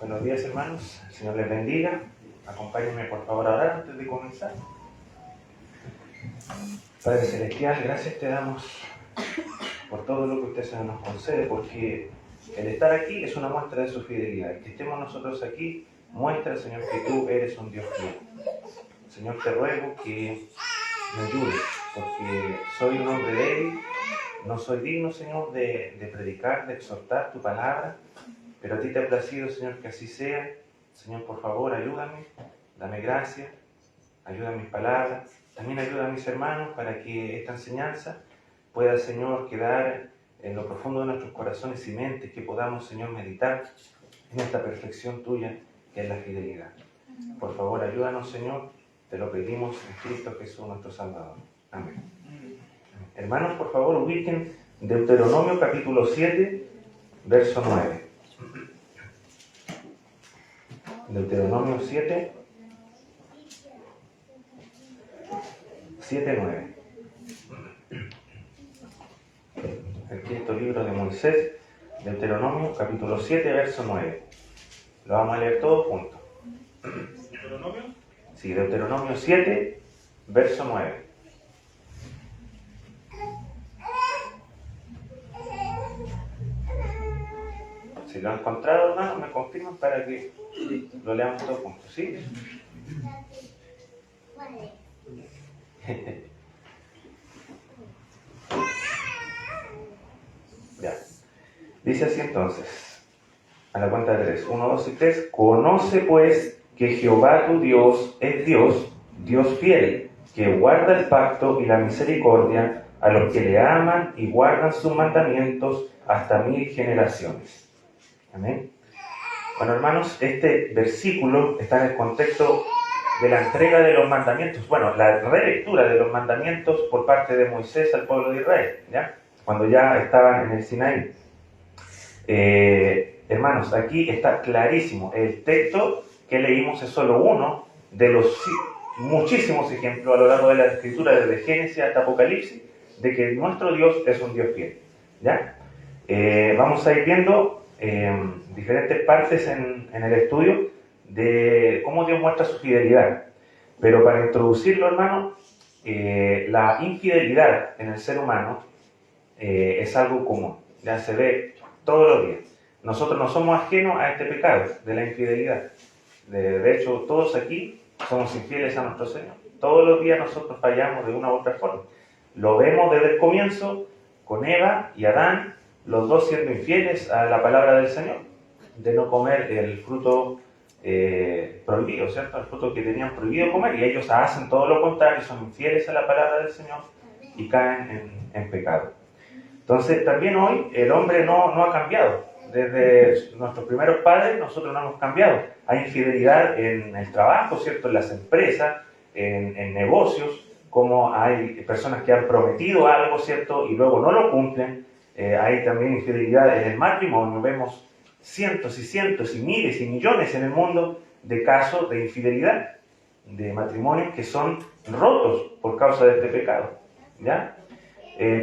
Buenos días, hermanos. El Señor les bendiga. Acompáñenme por favor a orar antes de comenzar. Padre Celestial, gracias te damos por todo lo que usted se nos concede, porque el estar aquí es una muestra de su fidelidad. Y que estemos nosotros aquí muestra, Señor, que tú eres un Dios fiel. Señor, te ruego que me ayudes, porque soy un hombre débil, no soy digno, Señor, de predicar, de exhortar tu palabra, pero a ti te ha placido, Señor, que así sea. Señor, por favor, ayúdame, dame gracia, ayuda a mis palabras, también ayuda a mis hermanos para que esta enseñanza pueda, Señor, quedar en lo profundo de nuestros corazones y mentes, que podamos, Señor, meditar en esta perfección tuya, que es la fidelidad. Por favor, ayúdanos, Señor, te lo pedimos en Cristo Jesús, nuestro Salvador. Amén. Hermanos, por favor, ubiquen Deuteronomio capítulo 7, verso 9. Deuteronomio 7, 9. El quinto libro de Moisés, Deuteronomio capítulo 7, verso 9. Lo vamos a leer todos juntos. ¿Deuteronomio? Sí, Deuteronomio 7, verso 9. Si lo han encontrado, hermano, me confirman para que lo leamos todos juntos, ¿sí? Ya. Dice así entonces, a la cuenta de 3, 1, 2 y 3. Conoce pues que Jehová tu Dios es Dios, Dios fiel, que guarda el pacto y la misericordia a los que le aman y guardan sus mandamientos hasta 1000 generaciones. Amén. Bueno, hermanos, este versículo está en el contexto de la entrega de los mandamientos, bueno, la relectura de los mandamientos por parte de Moisés al pueblo de Israel, ¿ya? Cuando ya estaban en el Sinaí. Hermanos, aquí está clarísimo. El texto que leímos es solo uno de los muchísimos ejemplos a lo largo de la Escritura, desde Génesis hasta Apocalipsis, de que nuestro Dios es un Dios fiel, ¿ya? Vamos a ir viendo diferentes partes en el estudio de cómo Dios muestra su fidelidad. Pero para introducirlo, hermano, la infidelidad en el ser humano es algo común, ya se ve todos los días. Nosotros no somos ajenos a este pecado de la infidelidad. De hecho, todos aquí somos infieles a nuestro Señor. Todos los días nosotros fallamos de una u otra forma. Lo vemos desde el comienzo con Eva y Adán, los dos siendo infieles a la palabra del Señor, de no comer el fruto prohibido, ¿cierto? El fruto que tenían prohibido comer, y ellos hacen todo lo contrario, son infieles a la palabra del Señor y caen en pecado. Entonces, también hoy el hombre no ha cambiado. Desde nuestros primeros padres, nosotros no hemos cambiado. Hay infidelidad en el trabajo, ¿cierto? En las empresas, en negocios, como hay personas que han prometido algo, ¿cierto? Y luego no lo cumplen. Hay también infidelidad en el matrimonio. Vemos cientos y cientos y miles y millones en el mundo de casos de infidelidad, de matrimonios que son rotos por causa de este pecado, ¿ya?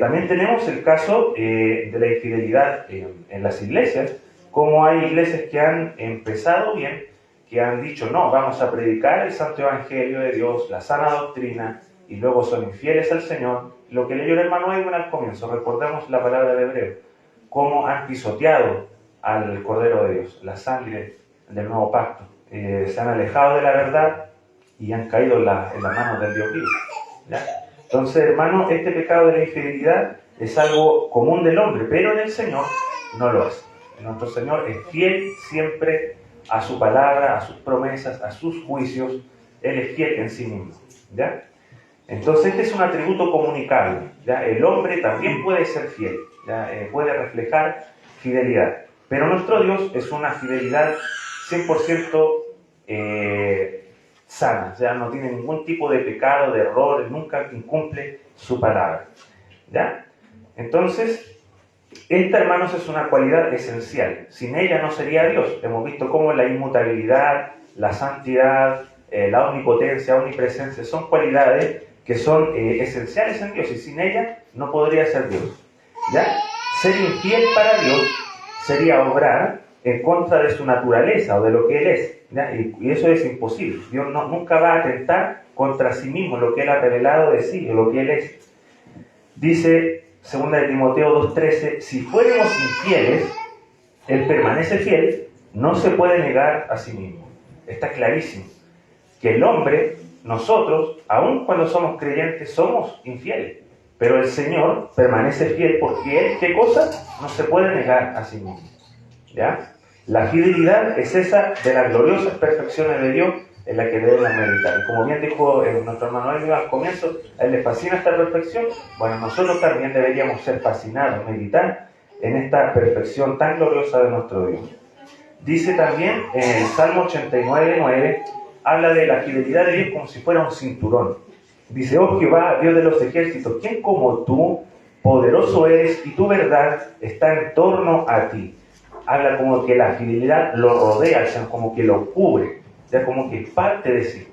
También tenemos el caso de la infidelidad en las iglesias, como hay iglesias que han empezado bien, que han dicho, no, vamos a predicar el santo evangelio de Dios, la sana doctrina, y luego son infieles al Señor. Lo que leyó el hermano Edwin al comienzo, recordemos la palabra de Hebreo, cómo han pisoteado al Cordero de Dios, la sangre del nuevo pacto. Se han alejado de la verdad y han caído en las manos del Dios vivo, ¿ya? Entonces, hermano, este pecado de la infidelidad es algo común del hombre, pero en el Señor no lo es. Nuestro Señor es fiel siempre a su palabra, a sus promesas, a sus juicios. Él es fiel en sí mismo, ¿ya? Entonces, este es un atributo comunicable, ¿ya? El hombre también puede ser fiel, ¿ya? Puede reflejar fidelidad. Pero nuestro Dios es una fidelidad 100% sana, ya no tiene ningún tipo de pecado, de error, nunca incumple su palabra, ¿ya? Entonces, esta, hermanos, es una cualidad esencial. Sin ella no sería Dios. Hemos visto cómo la inmutabilidad, la santidad, la omnipotencia, omnipresencia, son cualidades que son esenciales en Dios, y sin ella no podría ser Dios, ¿ya? Ser infiel para Dios sería obrar en contra de su naturaleza o de lo que Él es, ¿ya? Y eso es imposible. Dios nunca va a atentar contra sí mismo, lo que Él ha revelado de sí, lo que Él es. Dice 2 de Timoteo 2:13, si fuéramos infieles, Él permanece fiel, no se puede negar a sí mismo. Está clarísimo que el hombre, nosotros, aun cuando somos creyentes, somos infieles. Pero el Señor permanece fiel porque Él, ¿qué cosa? No se puede negar a sí mismo. ¿Ya? La fidelidad es esa de las gloriosas perfecciones de Dios en la que debemos meditar. Y como bien dijo nuestro hermano Elvio al comienzo, a él le fascina esta perfección. Bueno, nosotros también deberíamos ser fascinados, meditar en esta perfección tan gloriosa de nuestro Dios. Dice también en el Salmo 89:9, habla de la fidelidad de Dios como si fuera un cinturón. Dice, oh Jehová, Dios de los ejércitos, ¿quién como tú, poderoso eres y tu verdad está en torno a ti? Habla como que la fidelidad lo rodea, o sea, como que lo cubre, ya como que es parte de sí.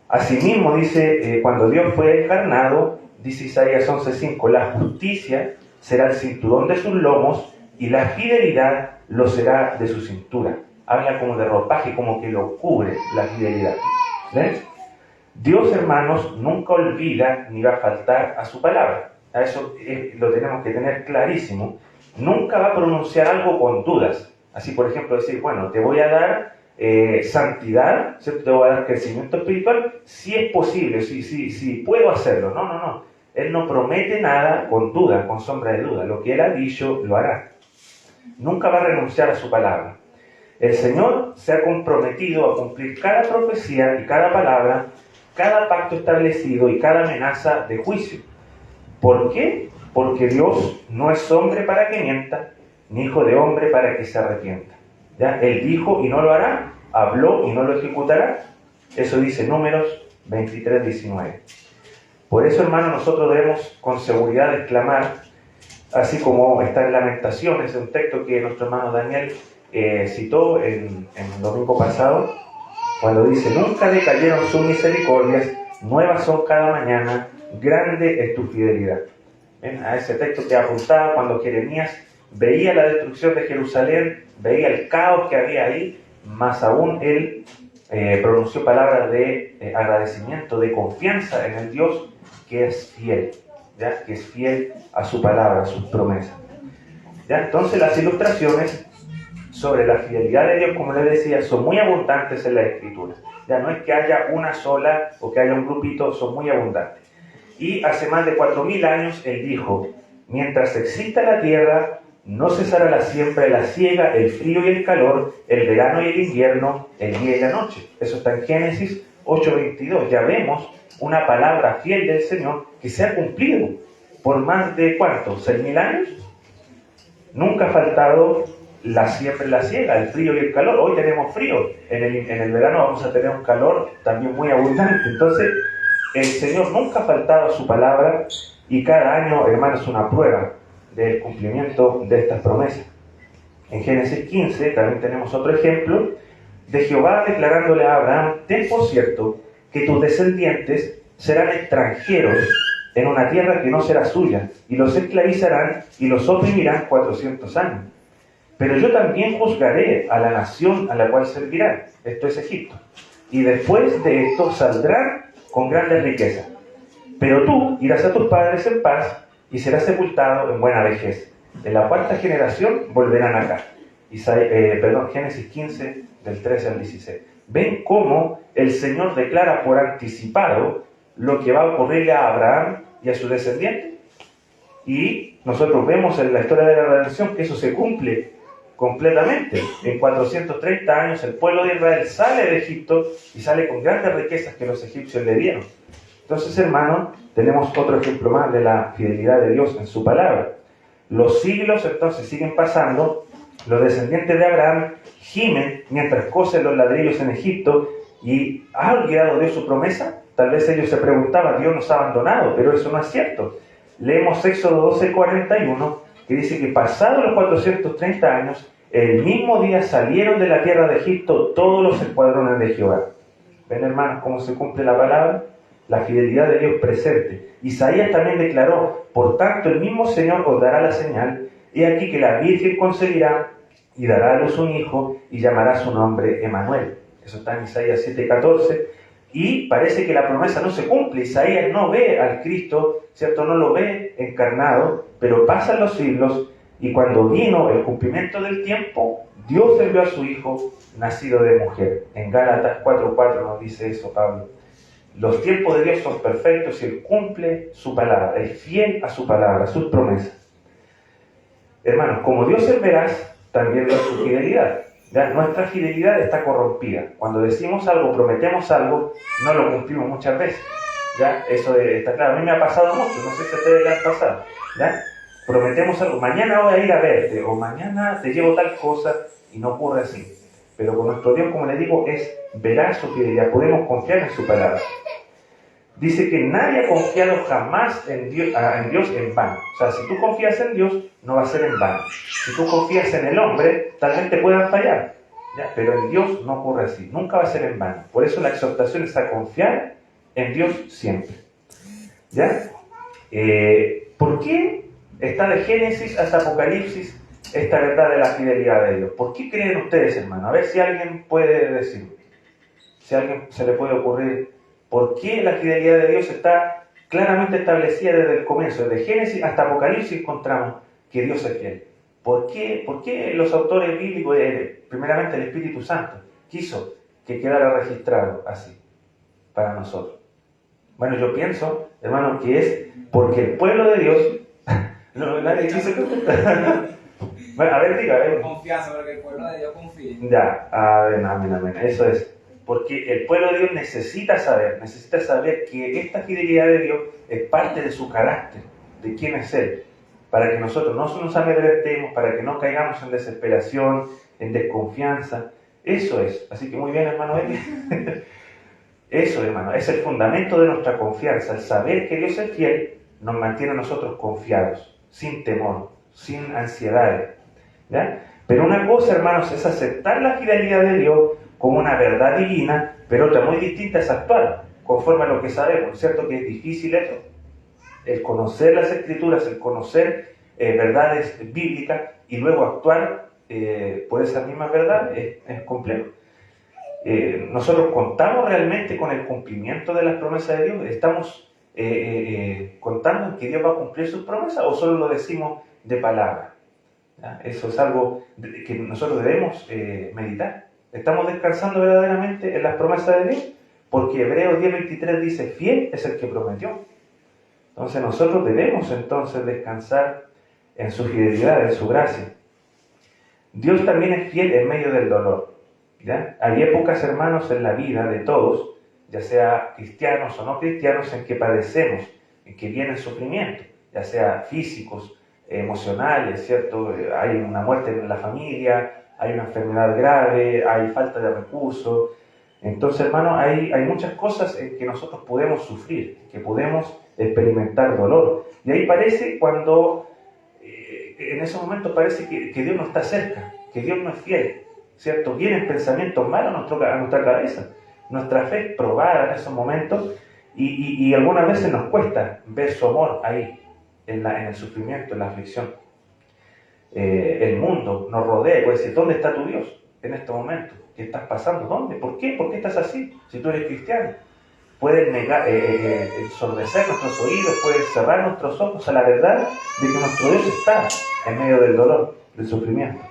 Asimismo dice, cuando Dios fue encarnado, dice Isaías 11:5, la justicia será el cinturón de sus lomos y la fidelidad lo será de su cintura. Habla como de ropaje, como que lo cubre la fidelidad. ¿Ves? Dios, hermanos, nunca olvida ni va a faltar a su palabra. A eso lo tenemos que tener clarísimo. Nunca va a pronunciar algo con dudas. Así, por ejemplo, decir, bueno, te voy a dar santidad, ¿cierto? Te voy a dar crecimiento espiritual, si es posible, si puedo hacerlo. No. Él no promete nada con duda, con sombra de duda. Lo que Él ha dicho, lo hará. Nunca va a renunciar a su palabra. El Señor se ha comprometido a cumplir cada profecía y cada palabra, cada pacto establecido y cada amenaza de juicio. ¿Por qué? Porque Dios no es hombre para que mienta, ni hijo de hombre para que se arrepienta. ¿Ya? Él dijo y no lo hará, habló y no lo ejecutará. Eso dice Números 23:19. Por eso, hermano, nosotros debemos con seguridad exclamar, así como está en Lamentaciones, un texto que nuestro hermano Daniel citó en el domingo pasado, cuando dice, nunca decayeron sus misericordias, nuevas son cada mañana, grande es tu fidelidad. ¿Ven? A ese texto que apuntaba cuando Jeremías veía la destrucción de Jerusalén, veía el caos que había ahí, más aún él pronunció palabras de agradecimiento, de confianza en el Dios que es fiel, ¿ya? Que es fiel a su palabra, a sus promesas. ¿Ya? Entonces las ilustraciones sobre la fidelidad de Dios, como les decía, son muy abundantes en la Escritura. Ya no es que haya una sola o que haya un grupito, son muy abundantes. Y hace más de 4000 años Él dijo, mientras exista la tierra, no cesará la siembra y la siega, el frío y el calor, el verano y el invierno, el día y la noche. Eso está en Génesis 8:22. Ya vemos una palabra fiel del Señor que se ha cumplido por más de ¿cuánto? ¿6.000 años? Nunca ha faltado la siembra y la siega, el frío y el calor. Hoy tenemos frío, en el verano vamos a tener un calor también muy abundante. Entonces, el Señor nunca ha faltado a su palabra y cada año, hermanos, es una prueba del cumplimiento de estas promesas. En Génesis 15 también tenemos otro ejemplo de Jehová declarándole a Abraham, ten por cierto que tus descendientes serán extranjeros en una tierra que no será suya, y los esclavizarán y los oprimirán 400 años. Pero yo también juzgaré a la nación a la cual servirán, esto es Egipto, y después de esto saldrán con grandes riquezas. Pero tú irás a tus padres en paz y serás sepultado en buena vejez. En la cuarta generación volverán acá. Génesis 15, del 13 al 16. ¿Ven cómo el Señor declara por anticipado lo que va a ocurrirle a Abraham y a su descendiente? Y nosotros vemos en la historia de la redención que eso se cumple completamente. En 430 años el pueblo de Israel sale de Egipto y sale con grandes riquezas que los egipcios le dieron. Entonces, hermanos, tenemos otro ejemplo más de la fidelidad de Dios en su palabra. Los siglos entonces siguen pasando, los descendientes de Abraham gimen mientras cosen los ladrillos en Egipto y ¿ha olvidado Dios su promesa? Tal vez ellos se preguntaban, Dios nos ha abandonado, pero eso no es cierto. Leemos Éxodo 12:41, que dice que pasados los 430 años, el mismo día salieron de la tierra de Egipto todos los escuadrones de Jehová. ¿Ven, hermanos, cómo se cumple la palabra? La fidelidad de Dios presente. Isaías también declaró, por tanto el mismo Señor os dará la señal, he aquí que la Virgen concebirá y dará a luz un hijo y llamará su nombre Emmanuel. Eso está en Isaías 7:14. Y parece que la promesa no se cumple. Isaías no ve al Cristo, ¿cierto? No lo ve encarnado, pero pasan los siglos y cuando vino el cumplimiento del tiempo, Dios envió a su Hijo nacido de mujer. En Gálatas 4:4 nos dice eso Pablo. Los tiempos de Dios son perfectos y Él cumple su palabra, es fiel a su palabra, a sus promesas. Hermanos, como Dios es veraz, también lo es su fidelidad. ¿Ya? Nuestra fidelidad está corrompida. Cuando decimos algo, prometemos algo, no lo cumplimos muchas veces. ¿Ya? Eso está claro. A mí me ha pasado mucho, no sé si a ustedes les ha pasado. ¿Ya? Prometemos algo, mañana voy a ir a verte, o mañana te llevo tal cosa, y no ocurre así. Pero con nuestro Dios, como les digo, es veraz su fidelidad, podemos confiar en su palabra. Dice que nadie ha confiado jamás en Dios en vano. O sea, si tú confías en Dios, no va a ser en vano. Si tú confías en el hombre, tal vez te puedan fallar. ¿Ya? Pero en Dios no ocurre así, nunca va a ser en vano. Por eso la exhortación es a confiar en Dios siempre. ¿Ya? ¿Por qué está de Génesis hasta Apocalipsis esta verdad de la fidelidad de Dios? ¿Por qué creen ustedes, hermano? A ver si alguien puede decirme. Si a alguien se le puede ocurrir, ¿por qué la fidelidad de Dios está claramente establecida desde el comienzo? Desde Génesis hasta Apocalipsis encontramos que Dios es fiel. ¿Por qué los autores bíblicos, primeramente el Espíritu Santo, quiso que quedara registrado así para nosotros? Bueno, yo pienso, hermano, que es porque el pueblo de Dios... no, nadie quiso contestar. Bueno, a ver, diga, a ver. Confianza, porque el pueblo de Dios confía. Ya, amén. Eso es. Porque el pueblo de Dios necesita saber que esta fidelidad de Dios es parte de su carácter, de quién es Él, para que nosotros no nos amedrentemos, para que no caigamos en desesperación, en desconfianza. Eso es. Así que muy bien, hermano Eli. Eso, hermano, es el fundamento de nuestra confianza. El saber que Dios es fiel nos mantiene a nosotros confiados, sin temor, sin ansiedades. ¿Ya? Pero una cosa, hermanos, es aceptar la fidelidad de Dios como una verdad divina, pero otra muy distinta es actuar conforme a lo que sabemos. ¿Cierto que es difícil eso? El conocer las Escrituras, el conocer verdades bíblicas y luego actuar por esas mismas verdades es complejo. Nosotros contamos realmente con el cumplimiento de las promesas de Dios. ¿Estamos contando en que Dios va a cumplir sus promesas o solo lo decimos de palabra? ¿Ya? Eso es algo que nosotros debemos meditar. ¿Estamos descansando verdaderamente en las promesas de Dios? Porque Hebreos 10:23 dice, fiel es el que prometió. Entonces nosotros debemos entonces descansar en su fidelidad, en su gracia. Dios también es fiel en medio del dolor. ¿Ya? Hay épocas, hermanos, en la vida de todos, ya sea cristianos o no cristianos, en que padecemos, en que viene el sufrimiento, ya sea físicos, emocionales, ¿cierto? Hay una muerte en la familia, hay una enfermedad grave, hay falta de recursos. Entonces, hermano, hay muchas cosas en que nosotros podemos sufrir, que podemos experimentar dolor. Y ahí parece cuando, en esos momentos parece que Dios no está cerca, que Dios no es fiel, ¿cierto? Vienen pensamientos malos a nuestra cabeza. Nuestra fe es probada en esos momentos y algunas veces nos cuesta ver su amor ahí, en el sufrimiento, en la aflicción. El mundo nos rodea y puede decir, ¿dónde está tu Dios en este momento? ¿Qué estás pasando? ¿Dónde? ¿Por qué? ¿Por qué estás así? Si tú eres cristiano. Pueden ensordecer nuestros oídos, pueden cerrar nuestros ojos a la verdad de que nuestro Dios está en medio del dolor, del sufrimiento.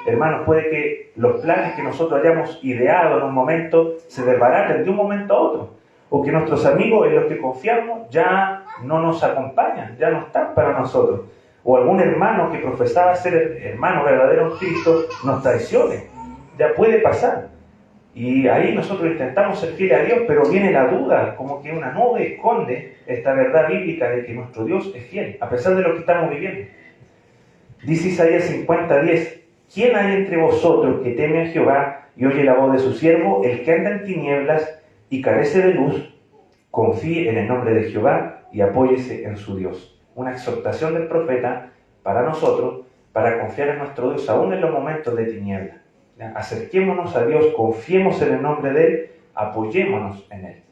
Hermanos, puede que los planes que nosotros hayamos ideado en un momento se desbaraten de un momento a otro, o que nuestros amigos en los que confiamos ya no nos acompañan, ya no están para nosotros, o algún hermano que profesaba ser el hermano verdadero en Cristo nos traicione, ya puede pasar. Y ahí nosotros intentamos ser fieles a Dios, pero viene la duda, como que una nube esconde esta verdad bíblica de que nuestro Dios es fiel, a pesar de lo que estamos viviendo. Dice Isaías 50:10, ¿quién hay entre vosotros que teme a Jehová y oye la voz de su siervo? El que anda en tinieblas y carece de luz, confíe en el nombre de Jehová y apóyese en su Dios. Una exhortación del profeta para nosotros, para confiar en nuestro Dios, aún en los momentos de tinieblas. ¿Ya? Acerquémonos a Dios, confiemos en el nombre de Él, apoyémonos en Él.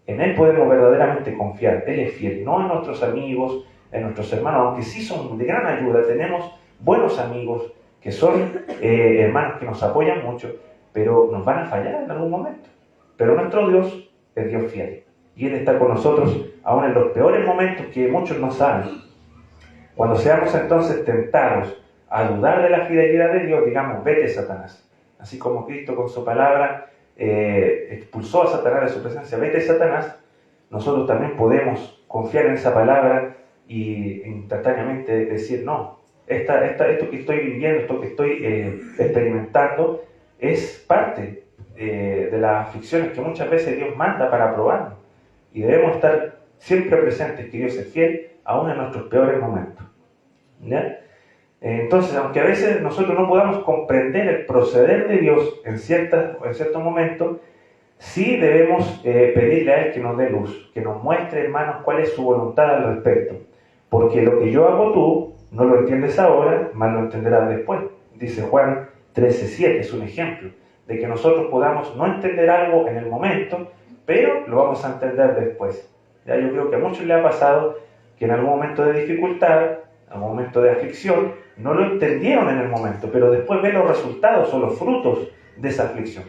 En Él podemos verdaderamente confiar, Él es fiel, no en nuestros amigos, en nuestros hermanos, aunque sí son de gran ayuda, tenemos buenos amigos que son hermanos que nos apoyan mucho, pero nos van a fallar en algún momento. Pero nuestro Dios es Dios fiel. Y Él está con nosotros aún en los peores momentos que muchos no saben. Cuando seamos entonces tentados a dudar de la fidelidad de Dios, digamos, vete Satanás. Así como Cristo con su palabra expulsó a Satanás de su presencia, vete Satanás, nosotros también podemos confiar en esa palabra y instantáneamente decir, no, esto que estoy viviendo, esto que estoy experimentando, es parte de las aflicciones que muchas veces Dios manda para probarnos. Y debemos estar siempre presentes que Dios es fiel, aún en nuestros peores momentos. ¿Ya? Entonces, aunque a veces nosotros no podamos comprender el proceder de Dios en ciertos momentos, sí debemos pedirle a Él que nos dé luz, que nos muestre, hermanos, cuál es su voluntad al respecto. Porque lo que yo hago tú, no lo entiendes ahora, más lo entenderás después. Dice Juan 13:7, es un ejemplo de que nosotros podamos no entender algo en el momento, pero lo vamos a entender después. Ya, yo creo que a muchos les ha pasado que en algún momento de dificultad, en algún momento de aflicción, no lo entendieron en el momento, pero después ven los resultados o los frutos de esa aflicción.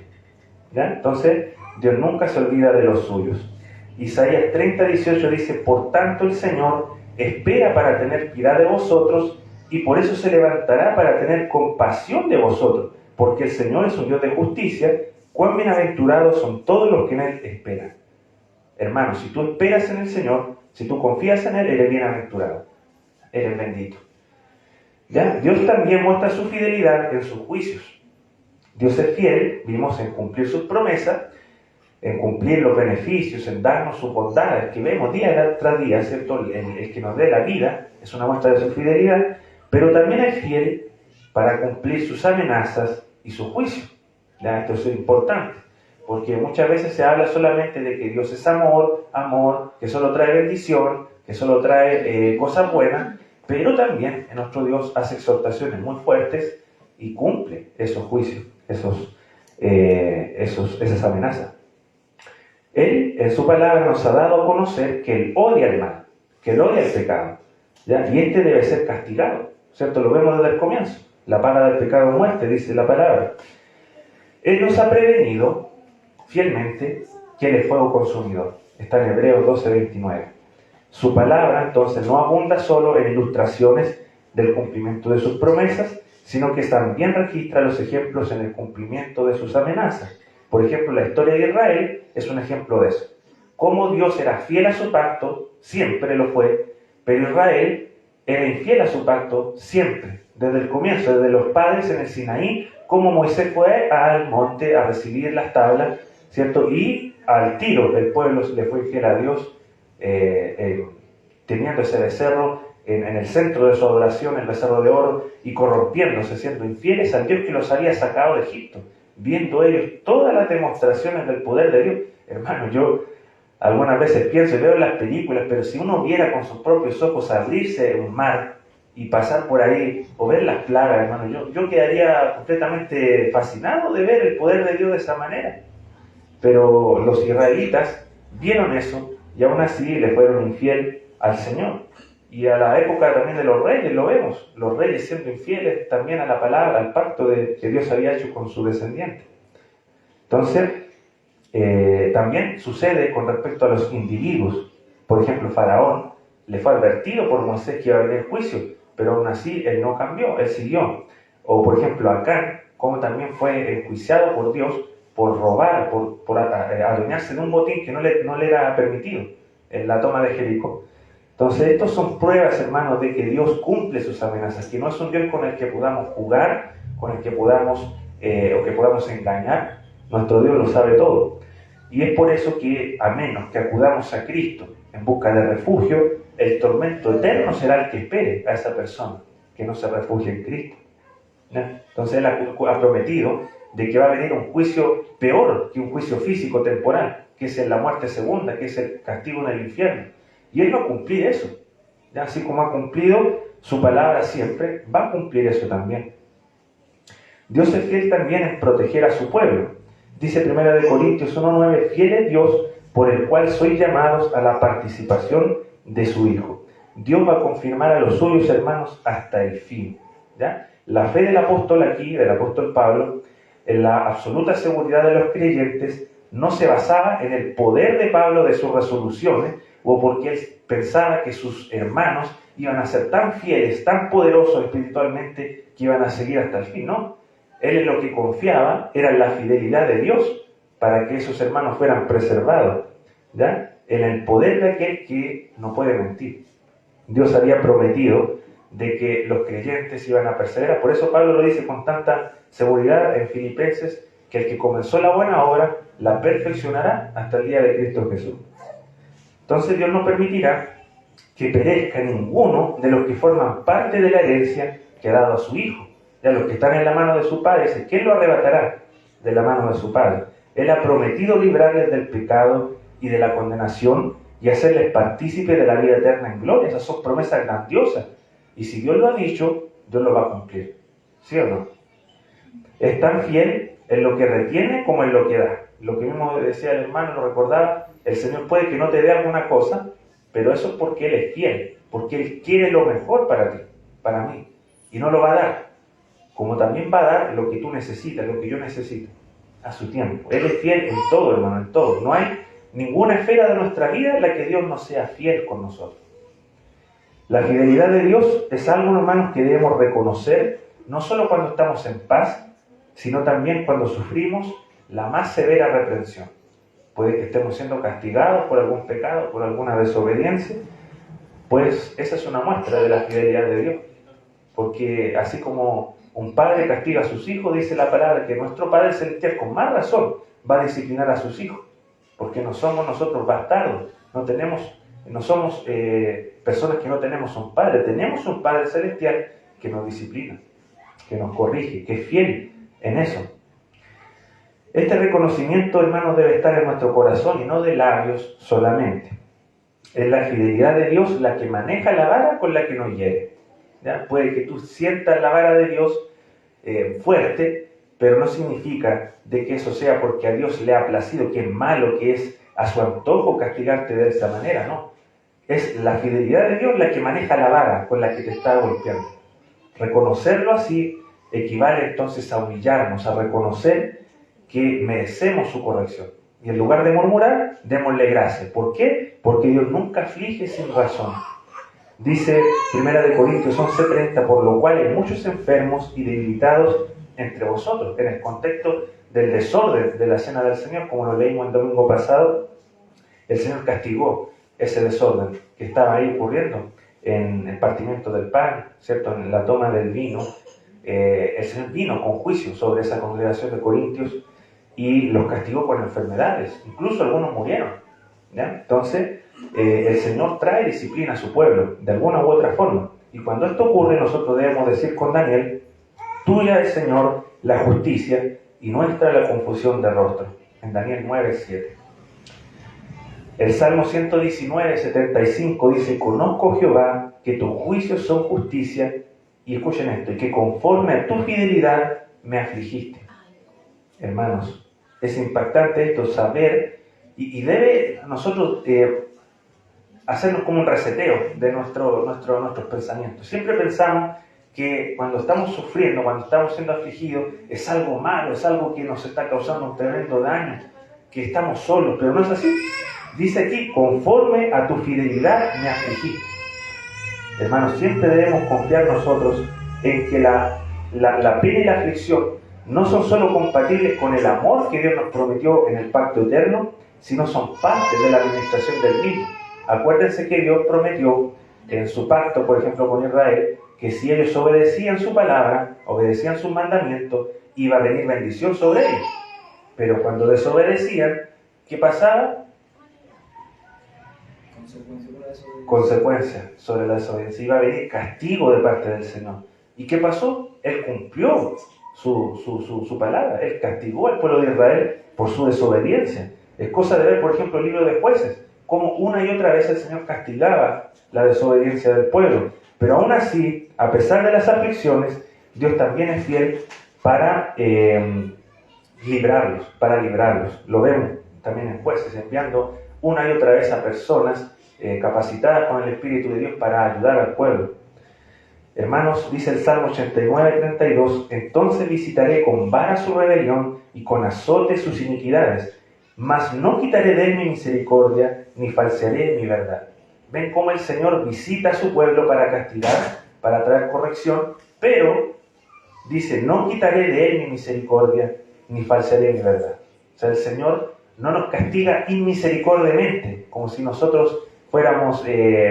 ¿Ya? Entonces, Dios nunca se olvida de los suyos. Isaías 30:18 dice, por tanto el Señor espera para tener piedad de vosotros y por eso se levantará para tener compasión de vosotros, porque el Señor es un Dios de justicia. Cuán bienaventurados son todos los que en Él esperan. Hermano, si tú esperas en el Señor, si tú confías en Él, eres bienaventurado, eres bendito. ¿Ya? Dios también muestra su fidelidad en sus juicios. Dios es fiel, vimos, en cumplir sus promesas, en cumplir los beneficios, en darnos sus bondades que vemos día tras día, ¿cierto? El que nos dé la vida es una muestra de su fidelidad, pero también es fiel para cumplir sus amenazas y su juicio. ¿Ya? Esto es importante, porque muchas veces se habla solamente de que Dios es amor, que solo trae bendición, que solo trae cosas buenas, pero también nuestro Dios hace exhortaciones muy fuertes y cumple esos juicios, esas amenazas. Él, en su palabra, nos ha dado a conocer que Él odia el mal, que Él odia el pecado, ¿ya? Y este debe ser castigado, ¿cierto? Lo vemos desde el comienzo. La paga del pecado es muerte, dice la palabra. Él nos ha prevenido fielmente que Él es fuego consumidor. Está en Hebreos 12:29. Su palabra, entonces, no abunda solo en ilustraciones del cumplimiento de sus promesas, sino que también registra los ejemplos en el cumplimiento de sus amenazas. Por ejemplo, la historia de Israel es un ejemplo de eso. Cómo Dios era fiel a su pacto, siempre lo fue, pero Israel era infiel a su pacto siempre, desde el comienzo, desde los padres en el Sinaí, como Moisés fue al monte a recibir las tablas, ¿cierto? Y al tiro el pueblo le fue infiel a Dios, teniendo ese becerro en el centro de su adoración, el becerro de oro, y corrompiéndose, siendo infieles al Dios que los había sacado de Egipto, viendo ellos todas las demostraciones del poder de Dios. Hermano, yo algunas veces pienso y veo en las películas, pero si uno viera con sus propios ojos abrirse un mar y pasar por ahí, o ver las plagas, hermano, yo quedaría completamente fascinado de ver el poder de Dios de esa manera. Pero los israelitas vieron eso y aún así le fueron infiel al Señor. Y a la época también de los reyes lo vemos, los reyes siendo infieles también a la palabra, al pacto que Dios había hecho con su descendiente. Entonces, también sucede con respecto a los individuos. Por ejemplo, Faraón le fue advertido por Moisés que iba a venir juicio, pero aún así él no cambió, él siguió. O por ejemplo, Acán, como también fue enjuiciado por Dios por robar, por adueñarse de un botín que no le era permitido en la toma de Jericó. Entonces, estos son pruebas, hermanos, de que Dios cumple sus amenazas, que no es un Dios con el que podamos jugar, con el que podamos o que podamos engañar. Nuestro Dios lo sabe todo. Y es por eso que, a menos que acudamos a Cristo en busca de refugio, el tormento eterno será el que espere a esa persona que no se refugie en Cristo. ¿Ya? Entonces, Él ha prometido de que va a venir un juicio peor que un juicio físico temporal, que es la muerte segunda, que es el castigo en el infierno. Y Él va a cumplir eso. ¿Ya? Así como ha cumplido su palabra siempre, va a cumplir eso también. Dios es fiel también en proteger a su pueblo. Dice 1 Corintios 1:9, fiel es Dios por el cual sois llamados a la participación de su Hijo. Dios va a confirmar a los suyos, hermanos, hasta el fin. ¿Ya? La fe del apóstol aquí, del apóstol Pablo, en la absoluta seguridad de los creyentes, no se basaba en el poder de Pablo de sus resoluciones o porque él pensaba que sus hermanos iban a ser tan fieles, tan poderosos espiritualmente que iban a seguir hasta el fin, ¿no? Él en lo que confiaba era en la fidelidad de Dios para que esos hermanos fueran preservados, ¿ya? En el poder de aquel que no puede mentir. Dios había prometido de que los creyentes iban a perseverar. Por eso Pablo lo dice con tanta seguridad en Filipenses, que el que comenzó la buena obra la perfeccionará hasta el día de Cristo Jesús. Entonces Dios no permitirá que perezca ninguno de los que forman parte de la herencia que ha dado a su Hijo. Ya los que están en la mano de su Padre, dice, ¿quién lo arrebatará de la mano de su Padre? Él ha prometido librarles del pecado y de la condenación y hacerles partícipes de la vida eterna en gloria. Esas son promesas grandiosas. Y si Dios lo ha dicho, Dios lo va a cumplir. ¿Sí o no? Es tan fiel en lo que retiene como en lo que da. Lo que mismo decía el hermano, lo recordaba, el Señor puede que no te dé alguna cosa, pero eso es porque Él es fiel, porque Él quiere lo mejor para ti, para mí, y no lo va a dar, como también va a dar lo que tú necesitas, lo que yo necesito, a su tiempo. Él es fiel en todo, hermano, en todo. No hay ninguna esfera de nuestra vida en la que Dios no sea fiel con nosotros. La fidelidad de Dios es algo, hermanos, que debemos reconocer, no solo cuando estamos en paz, sino también cuando sufrimos la más severa reprensión. Puede que estemos siendo castigados por algún pecado, por alguna desobediencia, pues esa es una muestra de la fidelidad de Dios. Porque así como un padre castiga a sus hijos, dice la palabra que nuestro Padre Celestial con más razón va a disciplinar a sus hijos, porque no somos nosotros bastardos, no somos personas que no tenemos un Padre, tenemos un Padre Celestial que nos disciplina, que nos corrige, que es fiel en eso. Este reconocimiento, hermanos, debe estar en nuestro corazón y no de labios solamente. Es la fidelidad de Dios la que maneja la vara con la que nos hiere. ¿Ya? Puede que tú sientas la vara de Dios fuerte, pero no significa de que eso sea porque a Dios le ha placido, que es malo, que es a su antojo castigarte de esa manera, ¿no? Es la fidelidad de Dios la que maneja la vara con la que te está golpeando. Reconocerlo así equivale entonces a humillarnos, a reconocer que merecemos su corrección. Y en lugar de murmurar, démosle gracias. ¿Por qué? Porque Dios nunca aflige sin razón. Dice 1 Corintios 11:30, por lo cual hay muchos enfermos y debilitados entre vosotros. En el contexto del desorden de la cena del Señor, como lo leímos el domingo pasado, el Señor castigó ese desorden que estaba ahí ocurriendo en el partimiento del pan, ¿cierto? En la toma del vino. El Señor vino con juicio sobre esa congregación de Corintios y los castigó con enfermedades, incluso algunos murieron, ¿ya? Entonces, el Señor trae disciplina a su pueblo, de alguna u otra forma, y cuando esto ocurre, nosotros debemos decir con Daniel, tuya es, Señor, la justicia, y nuestra la confusión de rostro, en Daniel 9:7. El Salmo 119:75 dice, conozco, Jehová, que tus juicios son justicia, y escuchen esto, y que conforme a tu fidelidad me afligiste. Hermanos, es impactante esto, saber, y debe nosotros hacernos como un reseteo de nuestros pensamientos. Siempre pensamos que cuando estamos sufriendo, cuando estamos siendo afligidos, es algo malo, es algo que nos está causando un tremendo daño, que estamos solos, pero no es así. Dice aquí, conforme a tu fidelidad me afligiste. Hermanos, siempre debemos confiar nosotros en que la pena y la aflicción no son solo compatibles con el amor que Dios nos prometió en el pacto eterno, sino son parte de la administración del mismo. Acuérdense que Dios prometió en su pacto, por ejemplo, con Israel, que si ellos obedecían su palabra, obedecían sus mandamientos, iba a venir bendición sobre ellos. Pero cuando desobedecían, ¿qué pasaba? Consecuencia sobre la desobediencia. Iba a venir castigo de parte del Señor. ¿Y qué pasó? Él cumplió su palabra. Él castigó al pueblo de Israel por su desobediencia. Es cosa de ver, por ejemplo, el libro de Jueces, cómo una y otra vez el Señor castigaba la desobediencia del pueblo. Pero aún así, a pesar de las aflicciones, Dios también es fiel para librarlos. Lo vemos también en Jueces, enviando una y otra vez a personas capacitadas con el Espíritu de Dios para ayudar al pueblo. Hermanos, dice el Salmo 89:32, entonces visitaré con vara su rebelión y con azote sus iniquidades, mas no quitaré de él mi misericordia, ni falsearé mi verdad. Ven cómo el Señor visita a su pueblo para castigar, para traer corrección, pero dice, no quitaré de él mi misericordia, ni falsearé mi verdad. O sea, el Señor no nos castiga inmisericordiamente, como si nosotros fuéramos,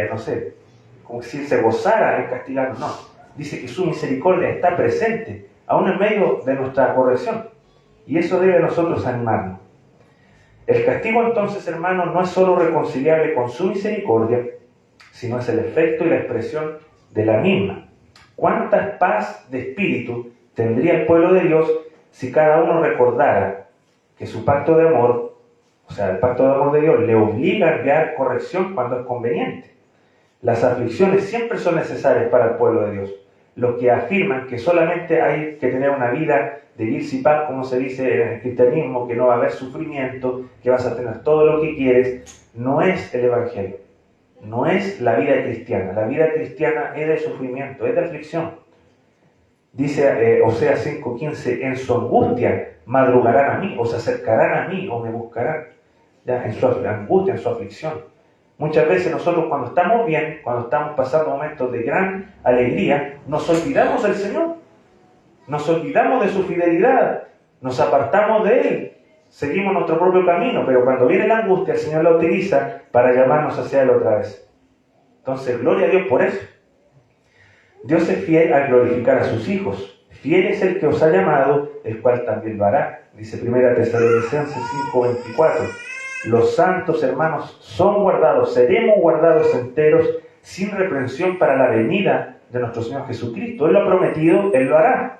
no sé, como si Él se gozara en castigarnos. No, dice que su misericordia está presente, aún en medio de nuestra corrección. Y eso debe a nosotros animarnos. El castigo entonces, hermanos, no es solo reconciliable con su misericordia, sino es el efecto y la expresión de la misma. ¿Cuánta paz de espíritu tendría el pueblo de Dios si cada uno recordara que su pacto de amor, o sea, el pacto de amor de Dios, le obliga a enviar corrección cuando es conveniente? Las aflicciones siempre son necesarias para el pueblo de Dios. Los que afirman que solamente hay que tener una vida de virus y paz, como se dice en el cristianismo, que no va a haber sufrimiento, que vas a tener todo lo que quieres, no es el Evangelio. No es la vida cristiana. La vida cristiana es de sufrimiento, es de aflicción. Dice Oseas 5:15, en su angustia madrugarán a mí, o se acercarán a mí, o me buscarán. Ya, en su angustia, en su aflicción. Muchas veces nosotros cuando estamos bien, cuando estamos pasando momentos de gran alegría, nos olvidamos del Señor. Nos olvidamos de su fidelidad. Nos apartamos de Él. Seguimos nuestro propio camino, pero cuando viene la angustia, el Señor la utiliza para llamarnos hacia Él otra vez. Entonces, gloria a Dios por eso. Dios es fiel al glorificar a sus hijos. Fiel es el que os ha llamado, el cual también lo hará. Dice 1 Tesalonicenses 5:24. Los santos hermanos son guardados, seremos guardados enteros, sin reprensión para la venida de nuestro Señor Jesucristo. Él lo ha prometido, Él lo hará.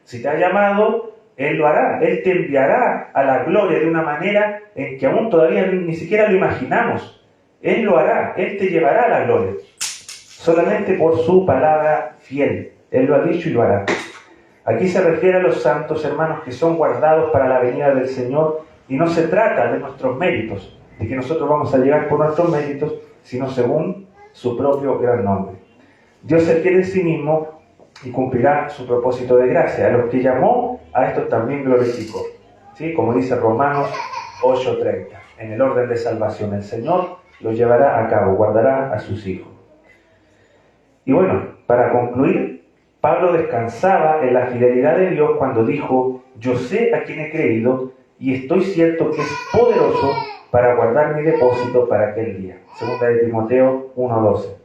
Si te ha llamado, Él lo hará. Él te enviará a la gloria de una manera en que aún todavía ni siquiera lo imaginamos. Él lo hará, Él te llevará a la gloria. Solamente por su palabra fiel. Él lo ha dicho y lo hará. Aquí se refiere a los santos hermanos que son guardados para la venida del Señor. Y no se trata de nuestros méritos, de que nosotros vamos a llegar por nuestros méritos, sino según su propio gran nombre. Dios se fiel en sí mismo y cumplirá su propósito de gracia. A los que llamó, a estos también glorificó. ¿Sí? Como dice Romanos 8:30. En el orden de salvación, el Señor lo llevará a cabo, guardará a sus hijos. Y bueno, para concluir, Pablo descansaba en la fidelidad de Dios cuando dijo, yo sé a quién he creído, y estoy cierto que es poderoso para guardar mi depósito para aquel día. Segunda de Timoteo 1:12.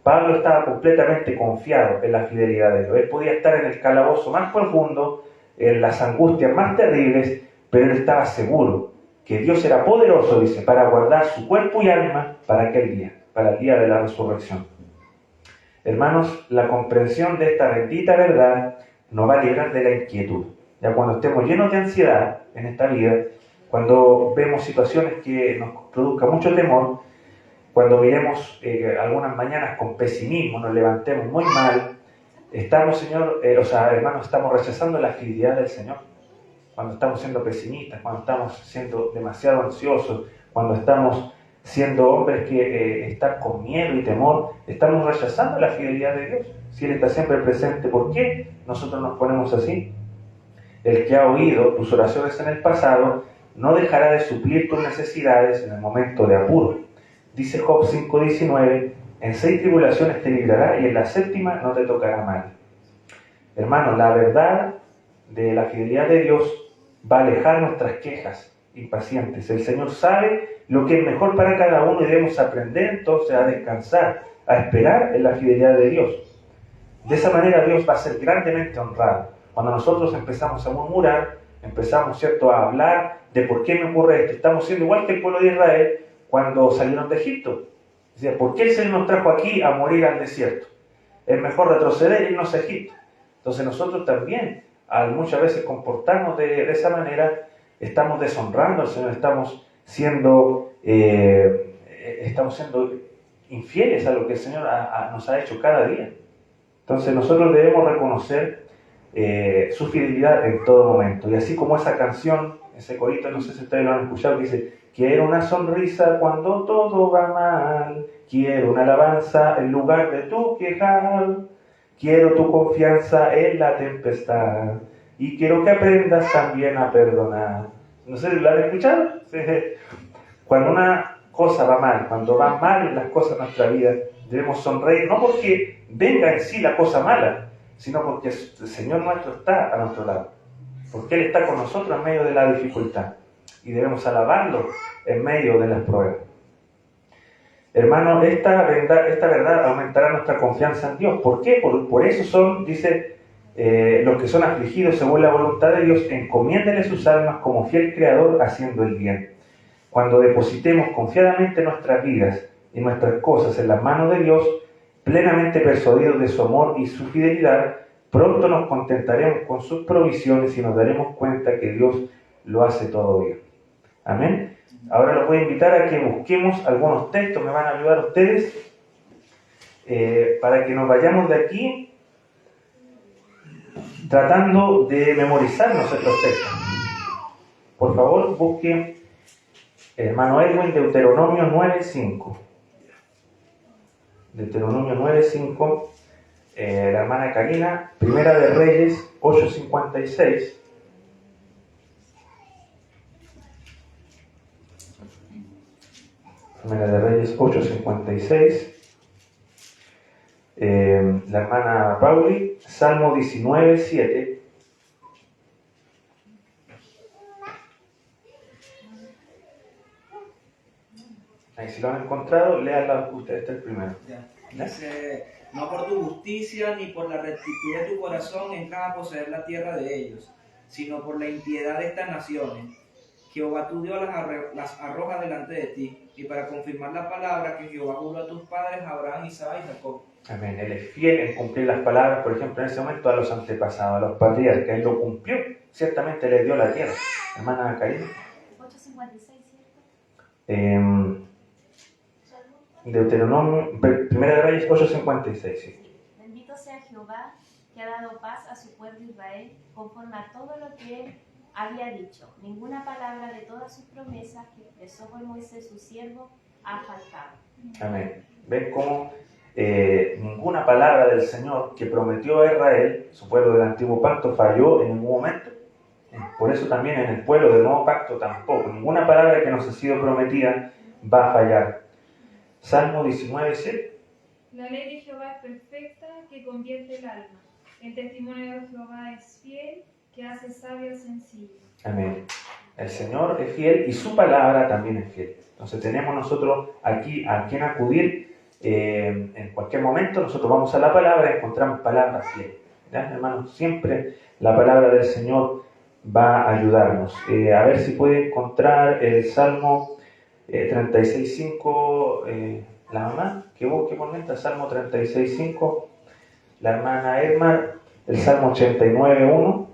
Pablo estaba completamente confiado en la fidelidad de Dios. Él podía estar en el calabozo más profundo, en las angustias más terribles, pero él estaba seguro que Dios era poderoso, dice, para guardar su cuerpo y alma para aquel día, para el día de la resurrección. Hermanos, la comprensión de esta bendita verdad nos va a librar de la inquietud. Ya cuando estemos llenos de ansiedad en esta vida, cuando vemos situaciones que nos produzcan mucho temor, cuando miremos algunas mañanas con pesimismo, nos levantemos muy mal, estamos, hermanos, estamos rechazando la fidelidad del Señor. Cuando estamos siendo pesimistas, cuando estamos siendo demasiado ansiosos, cuando estamos siendo hombres que están con miedo y temor, estamos rechazando la fidelidad de Dios. Si Él está siempre presente, ¿por qué nosotros nos ponemos así? El que ha oído tus oraciones en el pasado no dejará de suplir tus necesidades en el momento de apuro. Dice Job 5:19, en 6 tribulaciones te librará y en la 7ª no te tocará mal. Hermanos, la verdad de la fidelidad de Dios va a alejar nuestras quejas impacientes. El Señor sabe lo que es mejor para cada uno y debemos aprender entonces a descansar, a esperar en la fidelidad de Dios. De esa manera Dios va a ser grandemente honrado. Cuando nosotros empezamos a murmurar, empezamos, ¿cierto?, a hablar de por qué me ocurre esto, estamos siendo igual que el pueblo de Israel cuando salieron de Egipto. Decía, ¿por qué el Señor nos trajo aquí a morir al desierto? Es mejor retroceder e irnos a Egipto. Entonces nosotros también, al muchas veces comportarnos de esa manera, estamos deshonrando al Señor, estamos siendo infieles a lo que el Señor nos ha hecho cada día. Entonces nosotros debemos reconocer su fidelidad en todo momento. Y así como esa canción, ese corito, no sé si ustedes lo han escuchado, que dice, quiero una sonrisa cuando todo va mal, quiero una alabanza en lugar de tu quejar, Quiero tu confianza en la tempestad y quiero que aprendas también a perdonar. No sé, ¿la han escuchado? Sí. Cuando una cosa va mal, cuando van mal las cosas en nuestra vida, debemos sonreír, no porque venga en sí la cosa mala, sino porque el Señor nuestro está a nuestro lado, porque Él está con nosotros en medio de la dificultad y debemos alabarlo en medio de las pruebas. Hermano, esta verdad aumentará nuestra confianza en Dios. ¿Por qué? Por eso son, dice, los que son afligidos según la voluntad de Dios, encomiéndenle sus almas como fiel creador haciendo el bien. Cuando depositemos confiadamente nuestras vidas y nuestras cosas en las manos de Dios, plenamente persuadidos de su amor y su fidelidad, pronto nos contentaremos con sus provisiones y nos daremos cuenta que Dios lo hace todo bien. Amén. Ahora los voy a invitar a que busquemos algunos textos, me van a ayudar ustedes, para que nos vayamos de aquí tratando de memorizarnos estos textos. Por favor, busquen hermano Edwin, Deuteronomio 9:5. Deuteronomio 9:5. La hermana Karina, Primera de Reyes 8:56. Primera de Reyes 8:56. La hermana Pauli, Salmo 19:7. Ahí, si lo han encontrado, léanla ustedes, este es el primero. Ya. Dice, no por tu justicia ni por la rectitud de tu corazón entras a poseer la tierra de ellos, sino por la impiedad de estas naciones. Jehová tu Dios las arroja delante de ti, y para confirmar la palabra que Jehová juró a tus padres, Abraham, Isaac y Jacob. Amén. Él es fiel en cumplir las palabras, por ejemplo, en ese momento a los antepasados, a los patriarcas. Él lo cumplió. Ciertamente les dio la tierra. Hermana Karina. 8:56, ¿cierto? Deuteronomio, Primera de Reyes 8:56, sí. Bendito sea Jehová, que ha dado paz a su pueblo Israel, conforme a todo lo que él había dicho. Ninguna palabra de todas sus promesas que expresó por Moisés su siervo ha faltado. Amén. ¿Ven cómo ninguna palabra del Señor que prometió a Israel, su pueblo del antiguo pacto, falló en ningún momento? Por eso también en el pueblo del nuevo pacto tampoco. Ninguna palabra que nos ha sido prometida va a fallar. Salmo 19:7. La ley de Jehová es perfecta, que convierte el alma. El testimonio de Jehová es fiel, que hace sabio al sencillo. Amén. El Señor es fiel y su palabra también es fiel. Entonces tenemos nosotros aquí a quien acudir en cualquier momento. Nosotros vamos a la palabra y encontramos palabras fieles. ¿Ya, hermanos? Siempre la palabra del Señor va a ayudarnos. A ver si puede encontrar el Salmo 36:5, la mamá, que busque por mientras, Salmo 36:5, la hermana Edmar, el Salmo 89:1,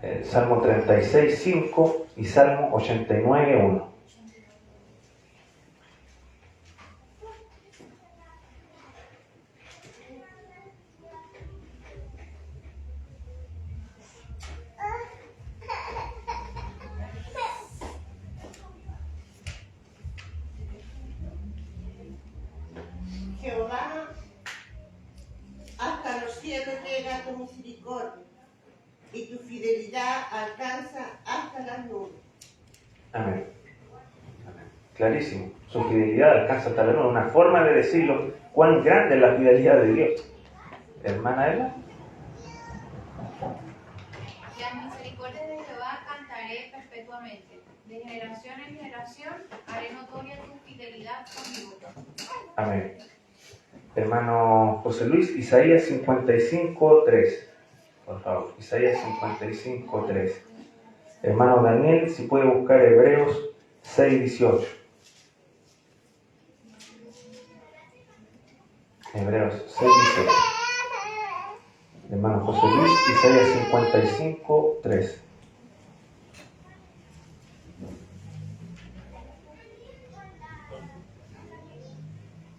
el Salmo 36:5 y Salmo 89:1. Jehová, hasta los cielos llega tu misericordia, y tu fidelidad alcanza hasta las nubes. Amén. Amén. Clarísimo. Su fidelidad alcanza hasta la nube. Una forma de decirlo, cuán grande es la fidelidad de Dios. Hermana Ela. Las misericordias de Jehová cantaré perpetuamente. De generación en generación haré notoria tu fidelidad conmigo. Amén. Hermano José Luis, Isaías 55:3. Por favor, Isaías 55:3. Hermano Daniel, si puede buscar Hebreos 6:18. Hebreos 6:18. Hermano José Luis, Isaías 55:3.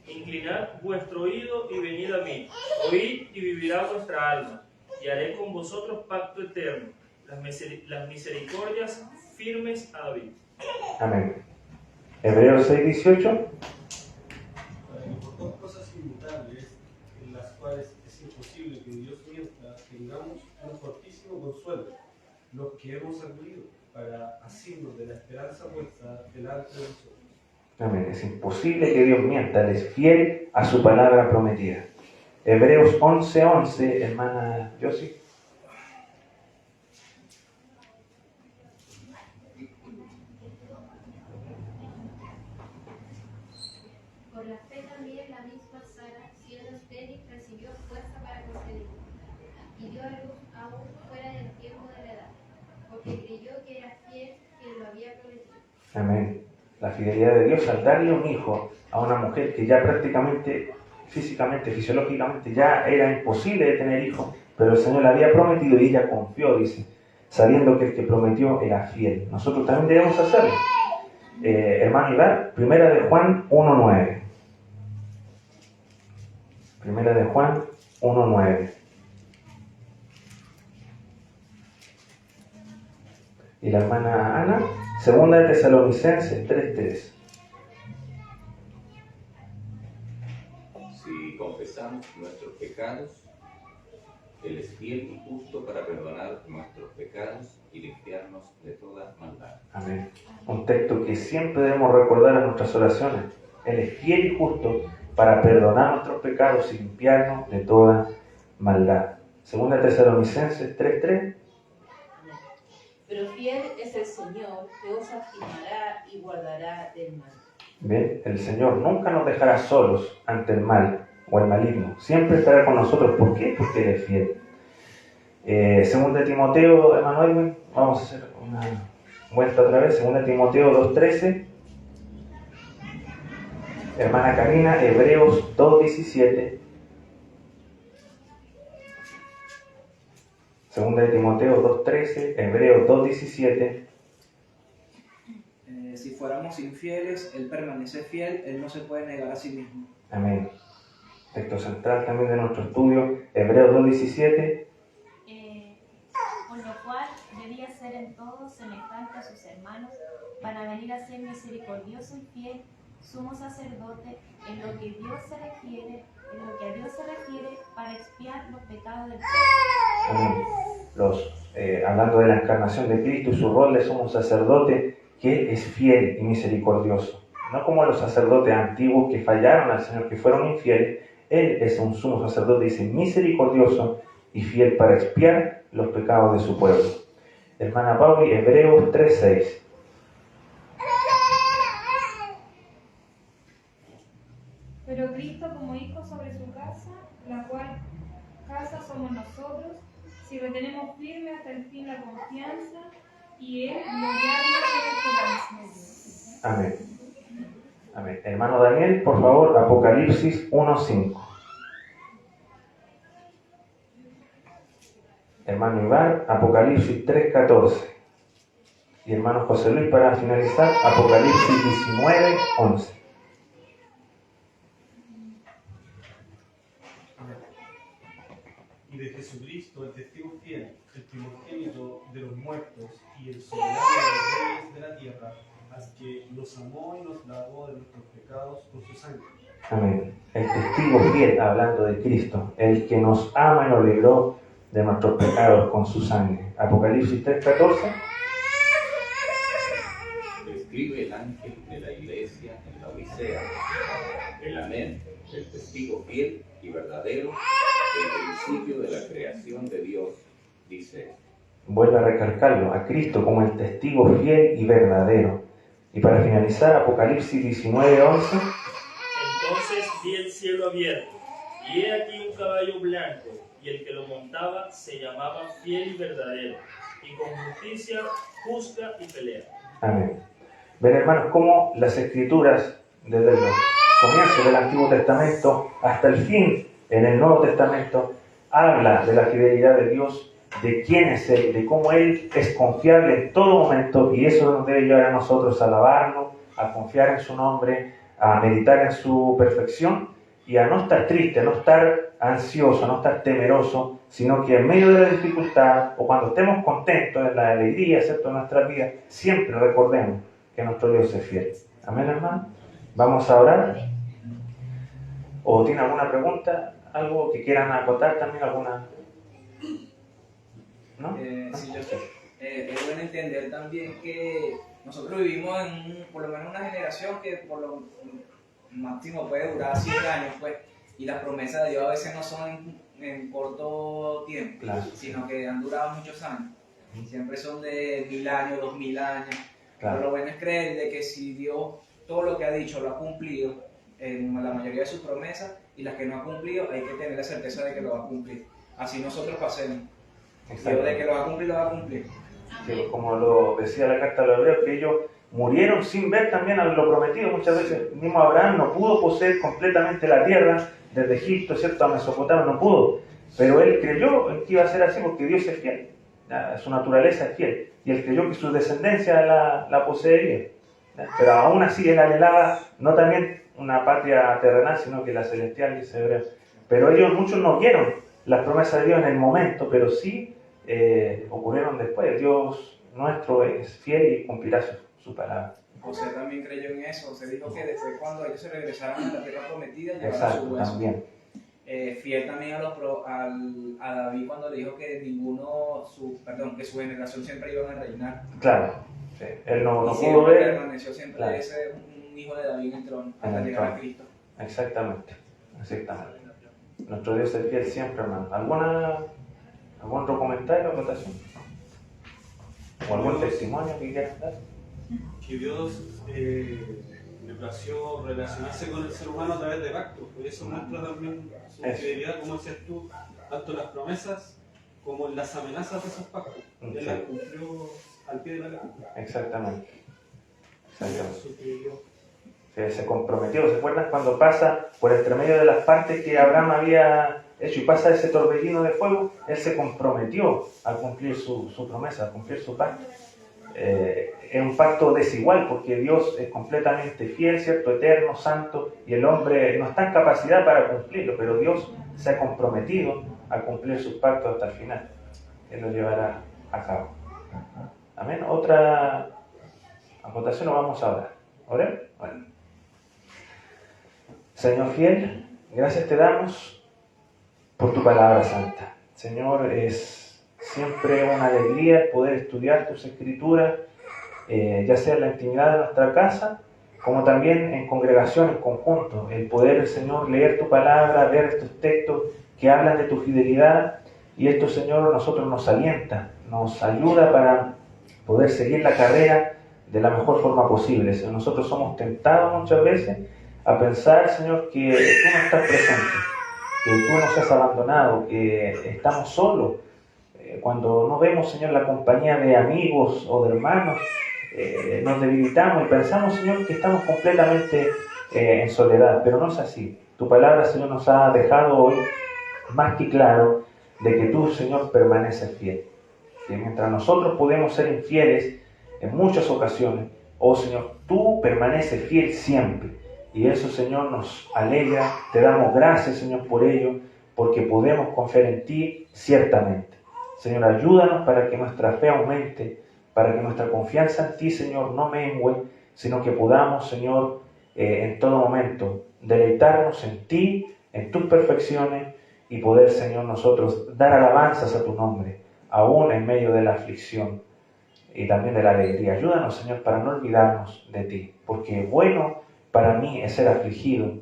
Inclinad vuestro oído y venid a mí. Oíd y vivirá vuestra alma. Y haré con vosotros pacto eterno. Las misericordias firmes a David. Amén. Hebreos 6:18. imposible que Dios mienta, tengamos un fortísimo consuelo, los que hemos acudido para asirnos de la esperanza puesta delante de nosotros. Amén. Es imposible que Dios mienta, Él es fiel a su palabra prometida. Hebreos 11:11, hermana Josie. Por la fe también la misma Sara, siendo estéril, recibió fuerza para concebir, y dio a luz aún fuera del tiempo de la edad, porque creyó que era fiel quien lo había prometido. Amén. La fidelidad de Dios al darle un hijo a una mujer que ya prácticamente, físicamente, fisiológicamente, ya era imposible de tener hijos, pero el Señor le había prometido y ella confió, dice, sabiendo que el que prometió era fiel. Nosotros también debemos hacerlo. Hermano Iván, Primera de Juan 1:9. Primera de Juan 1:9. Y la hermana Ana, Segunda de Tesalonicenses 3:3. Si confesamos nuestros pecados, Él es fiel y justo para perdonar nuestros pecados y limpiarnos de toda maldad. Amén. Un texto que siempre debemos recordar en nuestras oraciones. Él es fiel y justo para perdonar nuestros pecados y limpiarnos de toda maldad. Segunda de Tesalonicenses 3:3. Pero fiel es el Señor, que os afirmará y guardará del mal. ¿Ven? El Señor nunca nos dejará solos ante el mal o el maligno. Siempre estará con nosotros. ¿Por qué? Porque Él es fiel. Segunda de Timoteo, Emanuel, vamos a hacer una vuelta otra vez. Segunda de Timoteo 2:13. Hermana Karina, Hebreos 2:17. Segunda de Timoteo 2:13, Hebreos 2:17. Si fuéramos infieles, Él permanece fiel, Él no se puede negar a sí mismo. Amén. Texto central también de nuestro estudio, Hebreos 2:17. Por lo cual debía ser en todo semejante a sus hermanos, para venir a ser misericordioso y fiel, sumo sacerdote, en lo que a Dios se refiere, para expiar los pecados del pueblo. Amén. Hablando de la encarnación de Cristo y su rol de sumo sacerdote, que es fiel y misericordioso. No como los sacerdotes antiguos que fallaron al Señor, que fueron infieles. Él es un sumo sacerdote, dice, misericordioso y fiel para expiar los pecados de su pueblo. Hermana Pauli, Hebreos 3:6. Pero Cristo como hijo sobre su casa, la cual casa somos nosotros, si retenemos firme hasta el fin la confianza, y Él gloriarnos en la esperanza. Amén. Amén. Hermano Daniel, por favor, Apocalipsis 1:5. Hermano Iván, Apocalipsis 3:14. Y hermano José Luis, para finalizar, Apocalipsis 19:11. Y de Jesucristo, el testigo fiel, el primogénito de los muertos y el soberano de los reyes de la tierra, al que nos amó y nos lavó de nuestros pecados con su sangre. Amén. El testigo fiel, hablando de Cristo, el que nos ama y nos libró de nuestros pecados con su sangre. Apocalipsis 3:14. Escribe el ángel de la iglesia en la Odisea, el amén, el testigo fiel y verdadero, el principio de la creación de Dios, dice. Vuelve a recalcarlo, a Cristo como el testigo fiel y verdadero. Y para finalizar, Apocalipsis 19:11. Entonces vi el cielo abierto, y he aquí un caballo blanco, y el que lo montaba se llamaba Fiel y Verdadero, y con justicia juzga y pelea. Amén. Ven, hermanos, cómo las Escrituras, desde los comienzos del Antiguo Testamento hasta el fin en el Nuevo Testamento, habla de la fidelidad de Dios, de quién es Él, de cómo Él es confiable en todo momento, y eso nos debe llevar a nosotros a alabarlo, a confiar en su nombre, a meditar en su perfección y a no estar triste, a no estar ansioso, a no estar temeroso, sino que en medio de la dificultad o cuando estemos contentos en la alegría, ¿cierto?, de nuestra vida, siempre recordemos que nuestro Dios es fiel. Amén, hermano. Vamos a orar. ¿O tiene alguna pregunta? algo que quieran acotar también, alguna? ¿No? Sí, yo sé. Es bueno entender también que nosotros vivimos por lo menos una generación que por lo máximo puede durar 100 años, pues, y las promesas de Dios a veces no son en corto tiempo, Claro. sino que han durado muchos años. Siempre son de 1000 años, 2000 años. Claro. Pero lo bueno es creer de que si Dios todo lo que ha dicho lo ha cumplido en la mayoría de sus promesas, y las que no ha cumplido hay que tener la certeza de que lo va a cumplir. Así nosotros pasemos. Dios de que lo va a cumplir, lo va a cumplir. Sí, como lo decía la carta a los Hebreos, que ellos murieron sin ver también a lo prometido. Muchas veces mismo Abraham no pudo poseer completamente la tierra desde Egipto, ¿cierto?, a Mesopotamia, no pudo. Pero él creyó en que iba a ser así porque Dios es fiel. Su naturaleza es fiel. Y él creyó que su descendencia la poseería. Pero aún así él anhelaba no también una patria terrenal, sino que la celestial, dice Hebreo. Pero ellos, muchos no vieron las promesas de Dios en el momento, pero sí ocurrieron después. Dios nuestro es fiel y cumplirá su palabra. José también creyó en eso. José dijo que después, cuando ellos se regresaran a la tierra prometida, llevaron Exacto, su hueso. también. Fiel también a David cuando le dijo que que su generación siempre iban a reinar. Claro, sí. Él no pudo siempre ver. permaneció siempre Claro. ese un hijo de David en el trono En hasta el llegar a trono. Cristo. Exactamente. Nuestro Dios es fiel siempre, hermano. ¿Algún otro comentario o votación? ¿O algún testimonio que quieras dar? Que Dios le plació relacionarse con el ser humano a través de pactos. Por eso muestra también su fidelidad, como decías tú, tanto en las promesas como en las amenazas de esos pactos. Sí. Él las cumplió al pie de la letra. Exactamente. Su fidelidad. Se comprometió. ¿Se acuerdan cuando pasa por entre medio de las partes que Abraham había hecho y pasa ese torbellino de fuego? Él se comprometió a cumplir su promesa, a cumplir su pacto. Es un pacto desigual porque Dios es completamente fiel, ¿cierto?, eterno, santo, y el hombre no está en capacidad para cumplirlo, pero Dios se ha comprometido a cumplir sus pactos hasta el final. Él lo llevará a cabo. Amén. Otra acotación, o vamos a orar. ¿Orar? Bueno. Señor fiel, gracias te damos por tu palabra santa. Señor, es siempre una alegría poder estudiar tus escrituras, ya sea en la intimidad de nuestra casa, como también en congregación, en conjunto. El poder, Señor, leer tu palabra, ver estos textos que hablan de tu fidelidad, y esto, Señor, a nosotros nos alienta, nos ayuda para poder seguir la carrera de la mejor forma posible. Señor, nosotros somos tentados muchas veces a pensar, Señor, que tú no estás presente, que tú nos has abandonado, que estamos solos. Cuando no vemos, Señor, la compañía de amigos o de hermanos, nos debilitamos y pensamos, Señor, que estamos completamente en soledad, pero no es así. Tu palabra, Señor, nos ha dejado hoy más que claro de que tú, Señor, permaneces fiel. Que mientras nosotros podemos ser infieles en muchas ocasiones, oh Señor, tú permaneces fiel siempre. Y eso, Señor, nos alegra. Te damos gracias, Señor, por ello, porque podemos confiar en ti ciertamente. Señor, ayúdanos para que nuestra fe aumente, para que nuestra confianza en ti, Señor, no mengue, sino que podamos, Señor, en todo momento deleitarnos en ti, en tus perfecciones, y poder, Señor, nosotros dar alabanzas a tu nombre, aún en medio de la aflicción y también de la alegría. Ayúdanos, Señor, para no olvidarnos de ti, porque bueno para mí es ser afligido,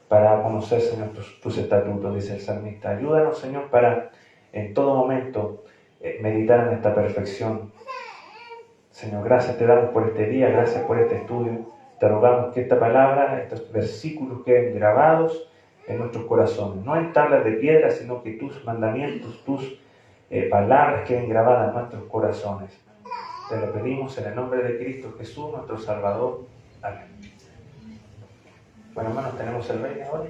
para conocer, Señor, tus estatutos, dice el salmista. Ayúdanos, Señor, para en todo momento meditar en esta perfección. Señor, gracias te damos por este día, gracias por este estudio. Te rogamos que esta palabra, estos versículos queden grabados en nuestros corazones, no en tablas de piedra, sino que tus mandamientos, tus palabras queden grabadas en nuestros corazones. Te lo pedimos en el nombre de Cristo Jesús, nuestro Salvador. Amén. Bueno, hermanos, tenemos el reino ahora.